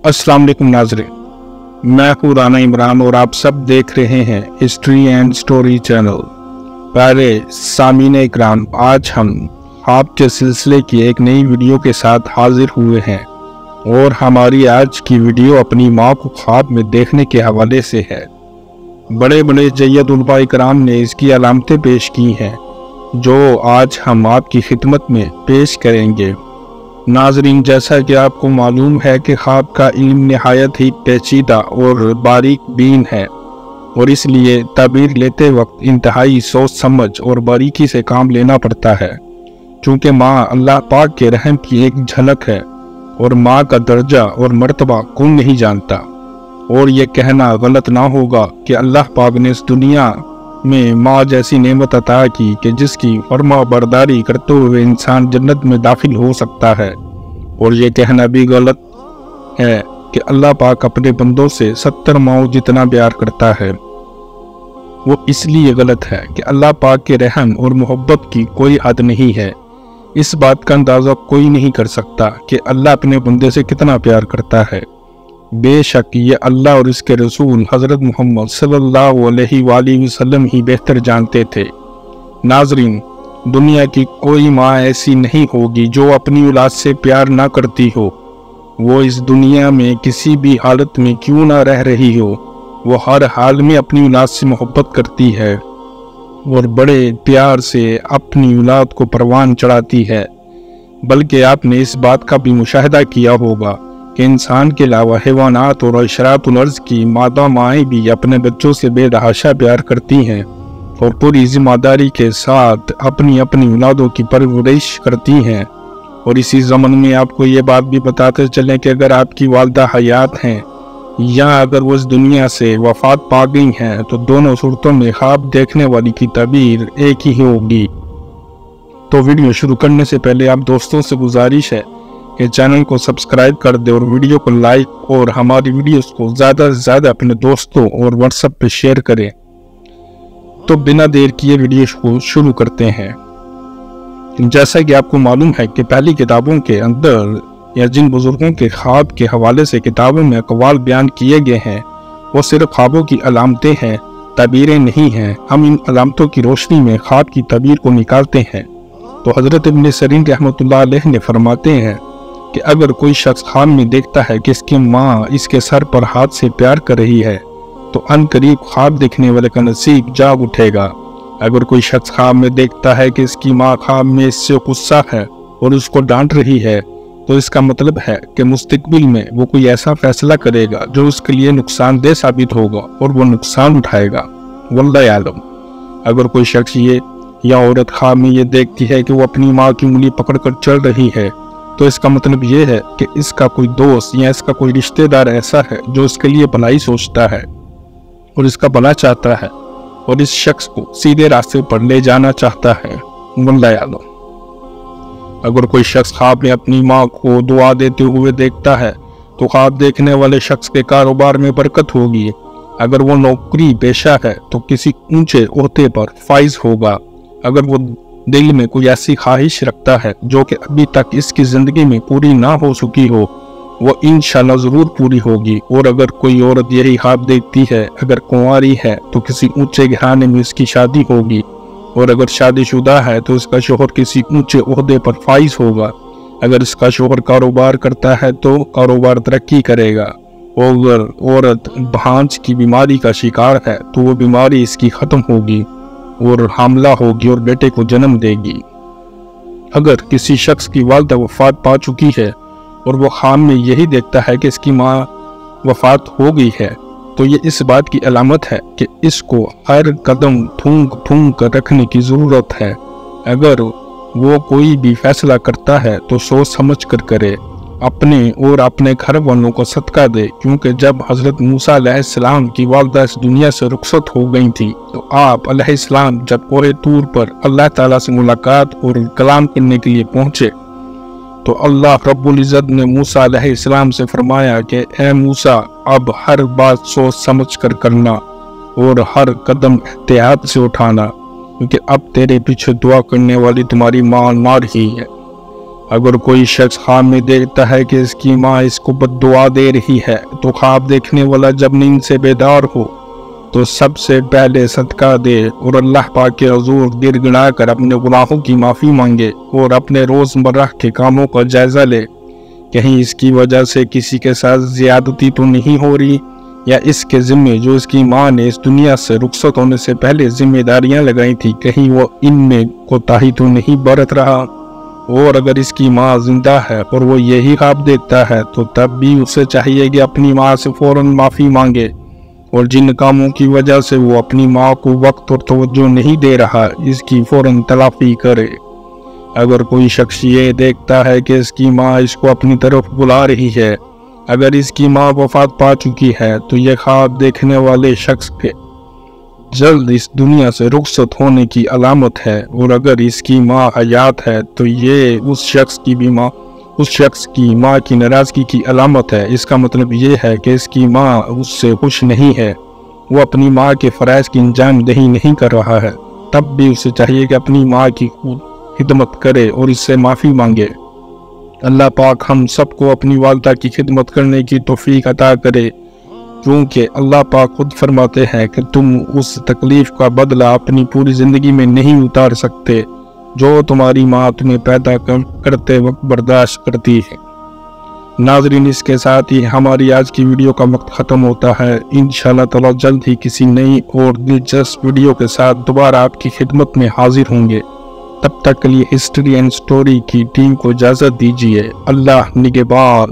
अस्सलाम वालेकुम नाज़रीन, मैं हूँ राना इमरान और आप सब देख रहे हैं हिस्ट्री एंड स्टोरी चैनल। प्यारे सामीन इकराम, आज हम ख्वाब के सिलसिले की एक नई वीडियो के साथ हाजिर हुए हैं और हमारी आज की वीडियो अपनी माँ को ख्वाब में देखने के हवाले से है। बड़े बड़े जय्यद उलमा इकराम ने इसकी अलामतें पेश की हैं जो आज हम आपकी खिदमत में पेश करेंगे। नाजरीन, जैसा कि आपको मालूम है कि ख्वाब का इल्म निहायत ही पेचीदा और बारीक बीन है और इसलिए ताबीर लेते वक्त इंतहाई सोच समझ और बारीकी से काम लेना पड़ता है। चूँकि माँ अल्लाह पाक के रहम की एक झलक है और माँ का दर्जा और मर्तबा कौन नहीं जानता। और ये कहना गलत ना होगा कि अल्लाह पाक ने इस दुनिया में माँ जैसी नेमत अता की कि जिसकी फरमा बरदारी करते हुए इंसान जन्नत में दाखिल हो सकता है। और ये कहना भी गलत है कि अल्लाह पाक अपने बंदों से 70 माओं जितना प्यार करता है। वो इसलिए गलत है कि अल्लाह पाक के रहम और मोहब्बत की कोई हद नहीं है। इस बात का अंदाज़ा कोई नहीं कर सकता कि अल्लाह अपने बंदे से कितना प्यार करता है। बेशक ये अल्लाह और इसके रसूल हज़रत मोहम्मद सल्लल्लाहु अलैहि वसल्लम ही बेहतर जानते थे। नाजरीन, दुनिया की कोई माँ ऐसी नहीं होगी जो अपनी औलाद से प्यार ना करती हो। वो इस दुनिया में किसी भी हालत में क्यों ना रह रही हो, वो हर हाल में अपनी औलाद से मोहब्बत करती है और बड़े प्यार से अपनी औलाद को परवान चढ़ाती है। बल्कि आपने इस बात का भी मुशाहिदा किया होगा कि इंसान के अलावा हैवानात और अशरातुल अर्ज़ की मादा माएँ भी अपने बच्चों से बेतहाशा प्यार करती हैं और पूरी जिम्मेदारी के साथ अपनी अपनी औलादों की परवरिश करती हैं। और इसी ज़मन में आपको ये बात भी बताते चलें कि अगर आपकी वालदा हयात हैं या अगर वो इस दुनिया से वफ़ात पा गई हैं तो दोनों सूरतों में ख्वाब देखने वाली की ताबीर एक ही होगी। तो वीडियो शुरू करने से पहले आप दोस्तों से गुजारिश है कि चैनल को सब्सक्राइब कर दे और वीडियो को लाइक और हमारी वीडियोस को ज़्यादा से ज़्यादा अपने दोस्तों और व्हाट्सएप पे शेयर करें। तो बिना देर किए वीडियो को शुरू करते हैं। जैसा कि आपको मालूम है कि पहली किताबों के अंदर या जिन बुजुर्गों के ख्वाब के हवाले से किताबों में अक़वाल बयान किए गए हैं वो सिर्फ ख्वाबों की अलामतें हैं, ताबीरें नहीं हैं। हम इन अलामतों की रोशनी में ख्वाब की ताबीर को निकालते हैं। तो हज़रत इब्न सीरीन रहमतुल्लाह अलैह ने फरमाते हैं कि अगर कोई शख्स ख्वाब में देखता है कि इसकी माँ इसके सर पर हाथ से प्यार कर रही है तो अनकरीब ख्वाब देखने वाले का नसीब जाग उठेगा। अगर कोई शख्स ख्वाब में देखता है कि इसकी माँ ख्वाब में इससे गुस्सा है और उसको डांट रही है तो इसका मतलब है कि मुस्तकबिल में वो कोई ऐसा फैसला करेगा जो उसके लिए नुकसानदेह साबित होगा और वो नुकसान उठाएगा। वल्लाह आलम। अगर कोई शख्स ये या औरत ख्वाब में ये देखती है कि वो अपनी माँ की उंगली पकड़कर चल रही है तो इसका मतलब ये है कि इसका कोई दोस्त या इसका कोई रिश्तेदार ऐसा है जो इसके लिए भलाई सोचता है और इसका भला चाहता है और इस शख्स को सीधे रास्ते पर ले जाना चाहता है। वल्लाह आलम। अगर कोई शख्स ख्वाब में अपनी माँ को दुआ देते हुए देखता है तो ख्वाब देखने वाले शख्स के कारोबार में बरकत होगी। अगर वो नौकरी पेशा है तो किसी ऊंचे ओहदे पर फाइज होगा। अगर वो दिल में कोई ऐसी ख्वाहिश रखता है जो कि अभी तक इसकी ज़िंदगी में पूरी ना हो चुकी हो वो इंशाल्लाह ज़रूर पूरी होगी। और अगर कोई औरत यही ख्वाब देखती है अगर कुंवारी है तो किसी ऊंचे घराने में इसकी शादी होगी और अगर शादीशुदा है तो इसका शोहर किसी ऊंचे ओहदे पर फाइज होगा। अगर इसका शोहर कारोबार करता है तो कारोबार तरक्की करेगा। और अगर औरत भांज की बीमारी का शिकार है तो वो बीमारी इसकी ख़त्म होगी और हामला होगी और बेटे को जन्म देगी। अगर किसी शख्स की वालदा वफ़ात पा चुकी है और वो ख्वाब में यही देखता है कि इसकी माँ वफ़ात हो गई है तो ये इस बात की अलामत है कि इसको हर कदम ठूंक ठूंक कर रखने की ज़रूरत है। अगर वो कोई भी फैसला करता है तो सोच समझ कर करे, अपने और अपने घर वालों को सदका दे। क्योंकि जब हज़रत मूसा अलैहिस्सलाम की वालदा इस दुनिया से रुखसत हो गई थी तो आप अलैहिस्सलाम जब कोहे तूर पर अल्लाह ताला से मुलाकात और कलाम करने के लिए पहुँचे तो अल्लाह रब्बुल इज़्ज़त ने मूसा अलैहिस्सलाम से फरमाया कि ए मूसा, अब हर बात सोच समझ कर करना और हर कदम एहतियात से उठाना क्योंकि अब तेरे पीछे दुआ करने वाली तुम्हारी माँ मार ही है। اگر کوئی شخص خواب میں دیکھتا ہے کہ اس کی ماں اس کو بد دعا دے رہی ہے تو خواب دیکھنے والا جب نیند سے بیدار ہو تو سب سے پہلے صدقہ دے اور اللہ پاک کے حضور گر گڑا کر اپنے گناہوں کی معافی مانگے اور اپنے روزمرہ کے کاموں کا جائزہ لے، کہیں اس کی وجہ سے کسی کے ساتھ زیادتی تو نہیں ہو رہی، یا اس کے ذمے جو اس کی ماں نے اس دنیا سے رخصت ہونے سے پہلے ذمہ داریاں لگائی تھی کہیں وہ ان میں کوتاہی تو نہیں برت رہا۔ اور اگر اس کی ماں زندہ ہے اور وہ یہی خواب دیکھتا ہے تو تب بھی اسے چاہیے کہ اپنی ماں سے فوراً معافی مانگے، اور جن کاموں کی وجہ سے وہ اپنی ماں کو وقت اور توجہ نہیں دے رہا اس کی فوراً تلافی کرے۔ اگر کوئی شخص یہ دیکھتا ہے کہ اس کی ماں اس کو اپنی طرف بلا رہی ہے، اگر اس کی ماں وفات پا چکی ہے تو یہ خواب دیکھنے والے شخص کے جلد اس دنیا سے رخصت ہونے کی علامت ہے، اور اگر اس کی ماں حیات ہے تو یہ اس شخص کی ماں کی ناراضگی کی علامت ہے۔ اس کا مطلب یہ ہے کہ اس کی ماں اس سے خوش نہیں ہے، وہ اپنی ماں کے فرائض کی انجام دہی نہیں کر رہا ہے، تب بھی اسے چاہیے کہ اپنی ماں کی خدمت کرے اور اس سے معافی مانگے۔ اللہ پاک ہم سب کو اپنی والدہ کی خدمت کرنے کی توفیق عطا کرے، کیونکہ اللہ پاک خود فرماتے ہیں کہ تم اس تکلیف کا بدلہ اپنی پوری زندگی میں نہیں اتار سکتے جو تمہاری ماں تمہیں پیدا کرتے وقت برداشت کرتی ہے۔ ناظرین، اس کے ساتھ ہی ہماری آج کی ویڈیو کا وقت ختم ہوتا ہے۔ انشاءاللہ تعالی جلد ہی کسی نئی اور دلچسپ ویڈیو کے ساتھ دوبارہ آپ کی خدمت میں حاضر ہوں گے۔ تب تک کے لیے ہسٹری اینڈ سٹوری کی ٹیم کو اجازت دیجیے۔ اللہ نگہبان۔